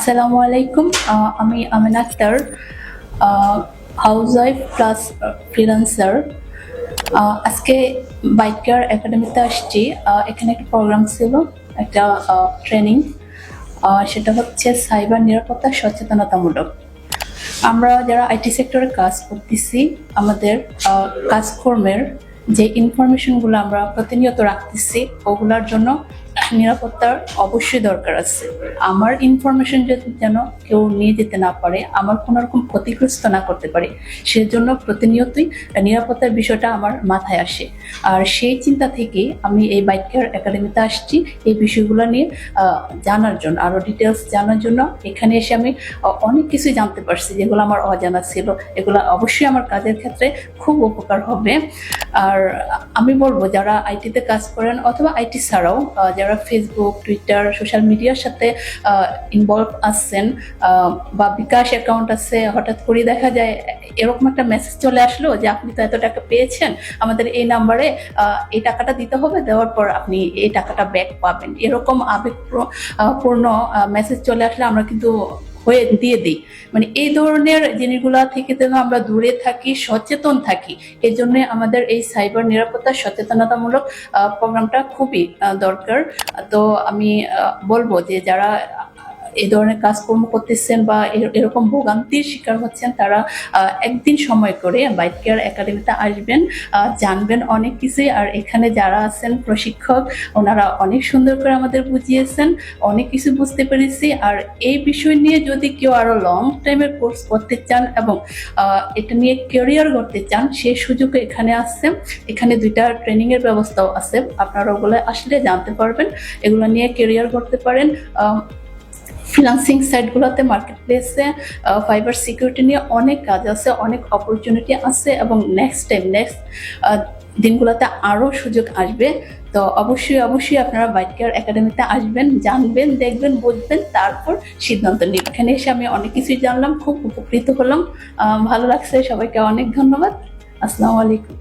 আসসালামু আলাইকুম। আমি Amina Akter, housewife plus freelancer. আজকে বাইক কেয়ার একাডেমিতে আসছি। এখানে একটা প্রোগ্রাম ছিল, একটা ট্রেনিং। সেটা হচ্ছে সাইবার নিরাপত্তা সচেতনতামূলক। আমরা যারা আইটি সেক্টরে কাজ করতেছি, আমাদের কাজকর্মের যে ইনফরমেশনগুলো আমরা প্রতিনিয়ত রাখতেছি, ওগুলোর জন্য নিরাপত্তার অবশ্যই দরকার আছে। আমার ইনফরমেশন যেন কেউ নিয়ে যেতে না পারে, আমার কোনো রকম ক্ষতিগ্রস্ত না করতে পারে, সেজন্য প্রতিনিয়তই নিরাপত্তার বিষয়টা আমার মাথায় আসে। আর সেই চিন্তা থেকে আমি এই বাইক কেয়ার একাডেমিতে আসছি এই বিষয়গুলো নিয়ে জানার জন্য, আরো ডিটেলস জানার জন্য। এখানে এসে আমি অনেক কিছু জানতে পারছি যেগুলো আমার অজানা ছিল। এগুলো অবশ্যই আমার কাজের ক্ষেত্রে খুব উপকার হবে। আর আমি বলবো, যারা আইটিতে কাজ করেন অথবা আইটি ছাড়াও যারা ফেসবুক, টুইটার, সোশ্যাল মিডিয়ার সাথে ইনভলভ আছেন, বা বিকাশ অ্যাকাউন্ট আছে, হঠাৎ করে দেখা যায় এরকম একটা মেসেজ চলে আসলো যে আপনি তো এত টাকা পেয়েছেন, আমাদের এই নাম্বারে এই টাকাটা দিতে হবে, দেওয়ার পর আপনি এই টাকাটা ব্যাক পাবেন। এরকম আবেগপূর্ণ মেসেজ চলে আসলে আমরা কিন্তু হয়ে দিয়ে দিই। মানে এই ধরনের জিনিসগুলা থেকে যেন আমরা দূরে থাকি, সচেতন থাকি, এই জন্য আমাদের এই সাইবার নিরাপত্তা সচেতনতামূলক প্রোগ্রামটা খুবই দরকার। তো আমি বলবো যে যারা এই ধরনের কাজকর্ম করতেছেন বা এরকম ভোগান্তির শিকার হচ্ছেন, তারা একদিন সময় করে বাইক কেয়ার একাডেমিতে আসবেন, জানবেন অনেক কিছুই। আর এখানে যারা আছেন প্রশিক্ষক, ওনারা অনেক সুন্দর করে আমাদের বুঝিয়েছেন, অনেক কিছু বুঝতে পেরেছি। আর এই বিষয় নিয়ে যদি কেউ আরো লং টাইমের কোর্স করতে চান এবং এটা নিয়ে ক্যারিয়ার করতে চান, সেই সুযোগ এখানে আছে। এখানে 2টা ট্রেনিং এর ব্যবস্থাও আছে, আপনারা ওগুলো আসলে জানতে পারবেন, এগুলো নিয়ে ক্যারিয়ার করতে পারেন। ফ্রিল্যান্সিং সাইটগুলোতে, মার্কেট প্লেসে ফাইবার সিকিউরিটি নিয়ে অনেক কাজ আছে, অনেক অপরচুনিটি আছে, এবং নেক্সট দিনগুলোতে আরও সুযোগ আসবে। তো অবশ্যই আপনারা বাইক কেয়ার একাডেমিতে আসবেন, জানবেন, দেখবেন, বুঝবেন, তারপর সিদ্ধান্ত নেবেন। এখানে এসে আমি অনেক কিছুই জানলাম, খুব উপকৃত হলাম, ভালো লাগছে। সবাইকে অনেক ধন্যবাদ। আসসালামু আলাইকুম।